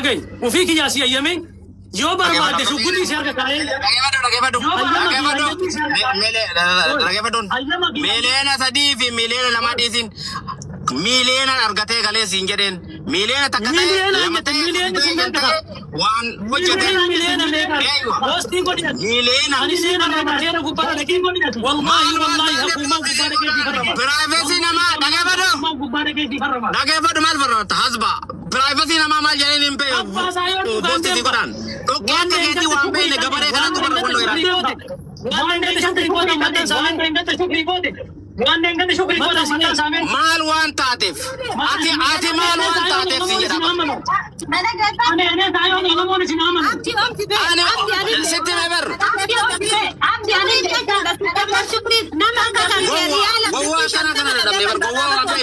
gay. Ufiki yasi ayame. Yo barbaade shukuti se arga kare. Milena sadi fi milena lama disin. Milena argate gale singeden. Milena takate. Milena singeden. One milena mega. Hosting ko diyan. Milena. Ani se na mahera gubara lagi ko diyan. Wallahi hakuma gubara ke di farama. Privacy nama dagefado. Gubara ke di farama. Dagefado mal farama hasba. Privacy nama mal jane nimpe. Bosti di koran. Tokian ke di wampe ne gabare kana to kondo ira. Mal wan tatif. Ati mal wan tatif singeda. Sitti meber. Gowa kana kana da meber gowa wa pe.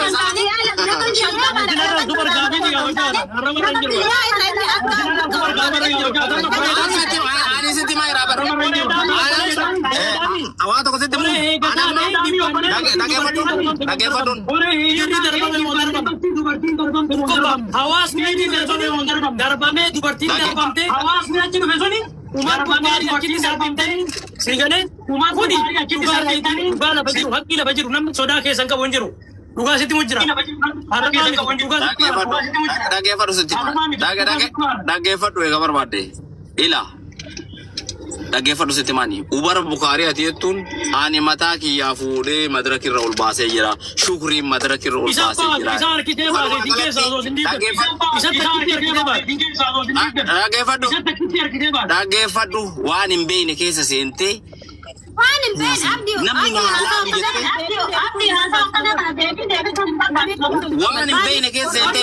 Ani sitti mai rabar. Awa to sitti mu. Dagefadun. Hawas ni darbame dubartiin darbamte hawas ni achi dhufesuni umar bagaari achi darbamte sigale umar kuni achi darbamte bala bajiru haqqi la bajiru nam soda ke sanka bonjiru duga sitti mujra harke sanka bonjiru dagefadu sitti dagefadu e gabar badde ila dagefadu sitti mani ubar bukhari atiyetun ani mataki ya fude madrakir ul base jira shukri madrakir ul base jira isar kiteba dinge sazo zindi dagefadu wani mbeyne kesa sente wani mbeyn abdi wani mbeyne kesa sente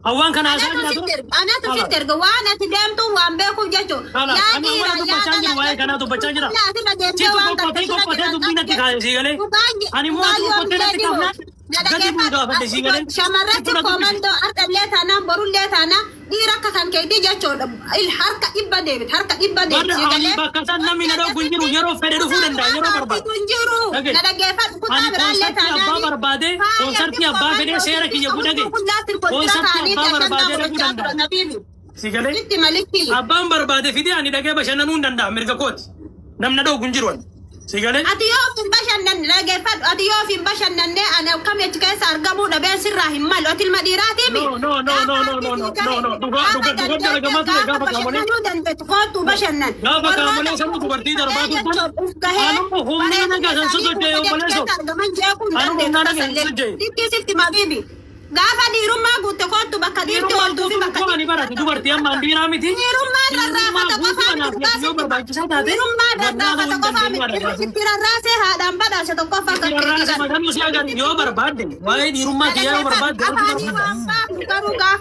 Awan kana asa ana to fitter ga wana ti dem to wambe ku jacho ya ni ya wai kana to baccha jira ci to ko te dubina ti khaye sigale ani mo ko te ti kamna gadi bu ga fate sigale shamarati komando ardalle tana barulle tana dira ka kan ke di jacho il harka ibba de sigale ba kasan na mina do gunjiru yero fede do fudenda yero barba gunjiru nada gefat ku ta baralle tana abba barbade konserti abba fede sera ki yegudage konserti abba barbade regudanda sigale abba barbade fidi ani dage bashana nun danda mirga kot namna do gunjiru sigale ati yo fin bashannan la gefat ati yo fin bashannan ne ana kam ya cika sar gamu da ben sirra himmal atil madirati mi no duga daga matu ga ba kamone dan bet ko tu bashannan ga ba kamone sabu tu barti darba tu anu ko homne na ga san sudo de o baleso anu na na ga suje tikki ma bibi gafa di rumah gutte ko tu bakka di to tu fi bakka ni barati tu barti amma andira miti di rumah darra fata ko fa yo barba ci sa ta de rumah darra fata ko fa mi tira rase ha dan bada se to ko fa ka rase madam usia ga yo barbade wai di rumah dia barbade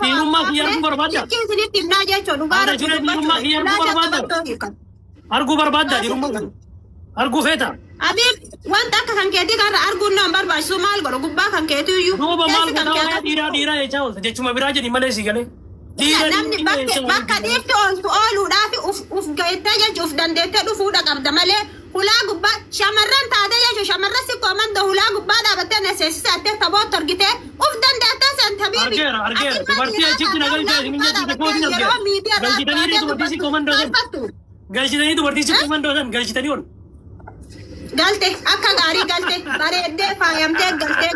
di rumah dia barbade ki sini timna je chodu gara di rumah dia barbade argu barbade di rumah argu feta Abib, wanta kan keti kan argu nomor basu mal goro gubba kan keti yu. No ba mal kan dira ya chao. Je cuma biraje di Malaysia gale. Dira namni bakka difti all udafi uf gaita ya uf dandete du fuda qabda male hula gubba shamarran taade ya shamarra si komando hula gubba da batte necessite tabo torgite uf dandete san tabibi. Argera dubarti ya chikki nagal ja minja tu ko din argera. Galchi tani ri dubarti si komando san. Galchi tani dubarti si komando san galchi tani on. Galte akka gari galte bareedde faayamte galte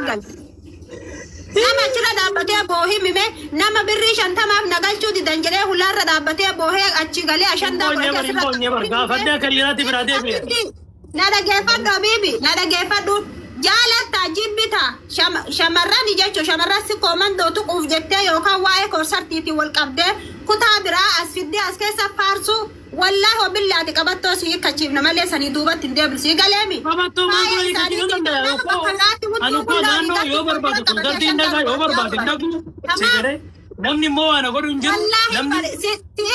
nama chira daabate bohi mime nama birri shantamaaf nagalchu didanjere hularra daabate bohe achi gale ashanda gafadde kariyati birade be nada gefaddo bibi nada gefaddu jaalata jibbita shamarran jecho shamarra si komando tu uf jette yoka wae ko sartiti wal qabde kutabira asfidde askesa farsu wallahi wabillahi qabatto si kachibna male sani dubat indebl si galemi qabatto ma anu ko danno yo barbadu gardi indaga yo barbadu indagu sigare namni mo ana godu injiru namni si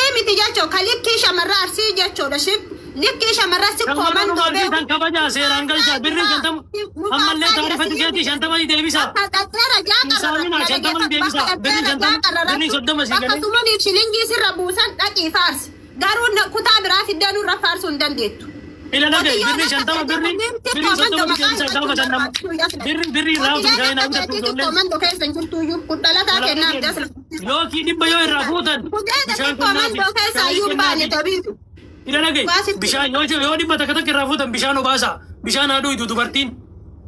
emi ti jecho kalikki shamarra arsi jecho da shib Likki shamarra si Kamanu komando marti tan kabaja serangal ja birri shantam ammalle taarifati keeti shantama deebisa. Misaamina shantama deebisa birri shantam birri soddoma sigale. Akkasumani shilingii sirra buusan dhaqii faarsi. Garuu kutaa biraa fiddanii irra faarsuu hin dandeettu. Ila naga birri shantama birri soddoma deebisa gaafa sannam birri raafu gaina bitatu jolle. Komando keessa jirtu iyyuu kudhalataa kennaa bidas. Yoo ki dibba yoo irraa fuutan bishaan Komando keessa iyyuu baane tabiitu. Ila naga bishaan yoo dibba takka takka irraa fuutan bishaan obaasa bishaan haadhu idu dubartiin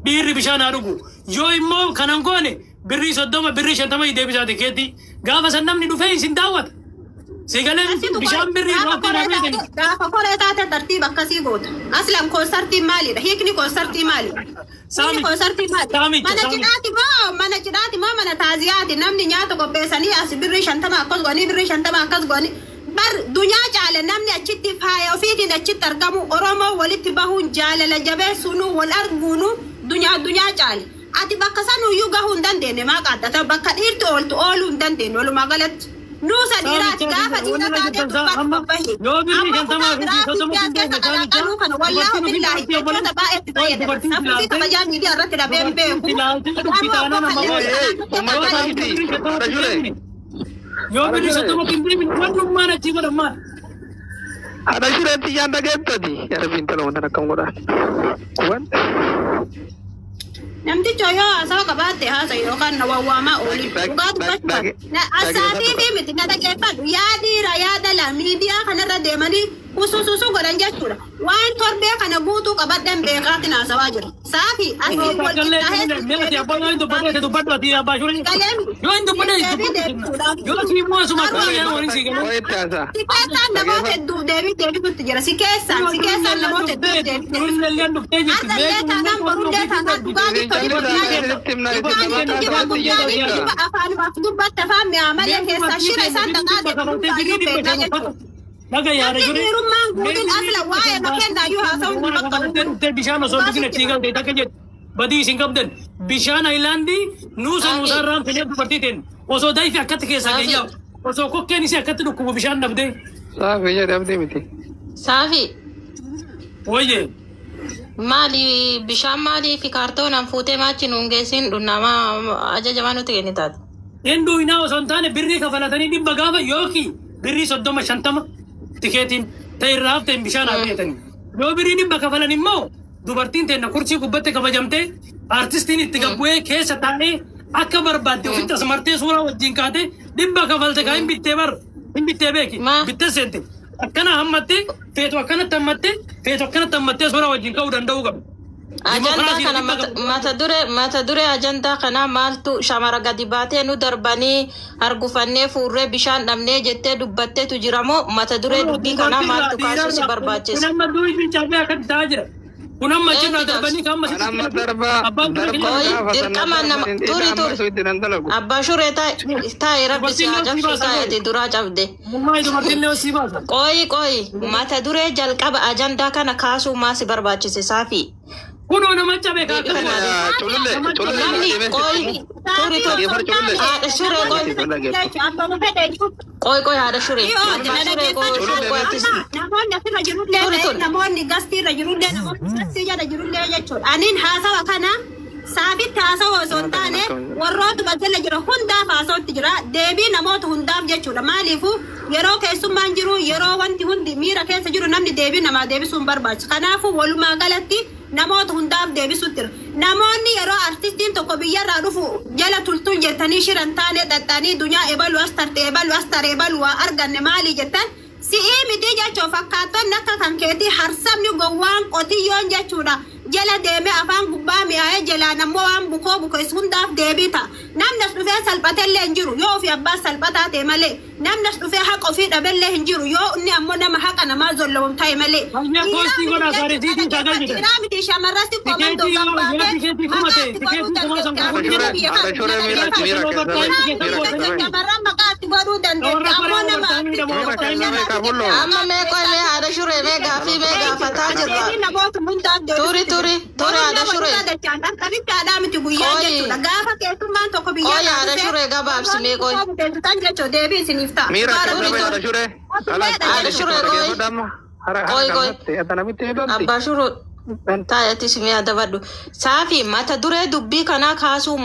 dhiirri bishaan haadhugu yoo immoo kanan goone birri soddoma birri shantama deebisaati keetti gaafa san namni dhufee isin daawwata. Sigaleen bishaan birri irraa fuudhan. Gaafa koree taate tartiiba akkasii goota. Aslan koonsartiin maalidha? Hiikni koonsartii maalidha? Hiikni koonsartii maali? Mana cidhaati moo mana taaziyaati? Namni nyaata qopheessanii as birri shantama akkas gooni birri shantama akkas gooni. Bar dunyaa caale namni achitti faaya ofiitiin achitti argamu Oromoo walitti bahuun jaalala jabeessuun wal arguun dunyaa caale. Ati bakka sanuyyuu gahuu hin dandeenye maa qaaddata bakka dhiirti ooltu ooluu hin dandeenye walumaa galatti. Nuusa dhiiraati gaafa dhiira taatee dubbatu bahe. Amma kutaa biraa fiiggeen keessa qalaqaluu kana wallaahu billaahi jechoota baay'eetti fayyadama. Saffisii kabajaa miidiyaa irratti dhabeen beeku. Yoo birri soddoma qindeemi wannummaan achi godhammaan. Ada shirenti yang dah gempati. Ya Rabbi tolong nak kamu dah. Kuat. Namtichi yoo haasawaa qabaatte haasa'u yookaan na wawwaamaa ooli dhugaa dubbachuu asaatii fi miti na dhaggeeffadhu yaadiira yaadala miidiyaa kanarra deemanii usususu godhan jechuudha waan torbee kana guutuu qabadhan beekaatiin haasawaa jira saafi asii wal Sikeessaan namoota hedduuf deebitutti jira sikeessaan namoota hedduuf deebitutti asallee taanaan borullee taanaan dhugaatii Naga yaada jure. Bishaan osoo dubbiin achi galte takka jedhu badii isin qabdan bishaan ayilaandii nuusa irraan filee dubartiitiin osoo daa'ifi akkatti keessaa geeyyaa'u osoo kokkeen isii akkatti dhukkubu bishaan dhabdee. Saafii jedhamtee miti. Saafii. Wayye. Maali bishaan maali fi kaartoonaan fuutee maachi nuun geessin dhunnama ajajamaa nuti kenni taate. Hinduu inaa osoo hin taane birrii kafalatanii dhibba gaafa yookiin birrii 30-50 tikeetiin ta'e irraa hafteen bishaan hafeetanii. Yoo birrii dhibba kafalan immoo dubartiin teenna kursi gubbatti kabajamtee artistiin itti gabbu'ee keessa taa'ee akka barbaadde ofitti as martee suuraa wajjin kaatee dhibba kafalte kaa hin bittee beeki bittee seente. Akkana hammattee feetu akkanatti hammattee suuraa wajjin ka'uu danda'uu qabu. Ajandaa kana mata dure ajandaa kana maaltu shamara gadi baatee nu darbanii argufannee fuurree bishaan dhabnee jettee dubbatteetu jiramoo mata dure dubbii kana maaltu kaasuu si barbaachisa. Kun amma durii fincaafee akkatti ta'aa jira. Kun amma achirraa darbanii kan Nama darba. dirqama nama turi. Abbaa shuree taa'e rabbi si ajabsu taa'eeti duraa cabde. Mummaa dubartiin lee'oo sii baasa. Qoyi mata duree jalqaba ajandaa kana kaasuu maa si barbaachise Saafii. Kun nama cabe ka kan Qoy haadha shuree. Namoonni gastiirra jirullee namoonni gastii jala jirullee jechuudha. Aniin haasawa kana saafitti haasawa osoo hin taane warroota bakkee jira hundaaf haasawatti jira. Deebii namoota hundaaf jechuudha. Maaliifuu yeroo keessummaan jiru yeroo wanti hundi miira keessa jiru namni deebii namaa deebisuun barbaachisa. Kanaafuu walumaa galatti namoota hundaaf deebisuutti namoonni yeroo artistiin tokko biyyarraa dhufu jala tultuun jettanii shiran taane xaxxanii dunyaa ebalu as tarte ebalu as tare ebalu waa arganne maalii jettan si'ii miti jechuu fakkaatonni akka kan keetii harsamni gowwaan qotiyyoon jechuudha jala deemee afaan gubbaa mi'aayee jalaan ammoo waan bukoo bukees hundaaf deebii ta'a namnas dhufee salphatellee hin jiru yoo ofii abbaa salphataa ta'e malee namnas dhufee haqa ofii dhabellee hin jiru yoo inni ammoo nama haqa namaa zollawum ta'e malee. Miti shamarrasti komando shamarran maqaatti godhuu dandeetti ammoo nama amma meeqoy mee haadha shuree mee gaafii mee gaafataa jirra. Turi haadha shuree. Miti guyyaa jechuudha gaafa keessummaan tokko biyyaa haadha shuree gabaabsi meeqoy. Deebii isiniif ta'a. Mira haadha shuree. Haadha shuree qoy. Oi, oi. Atana miti edonti. Abbaa shuruu taa'eetis mi'a dabadhu. Saafi mata duree dubbii kanaa kaasuu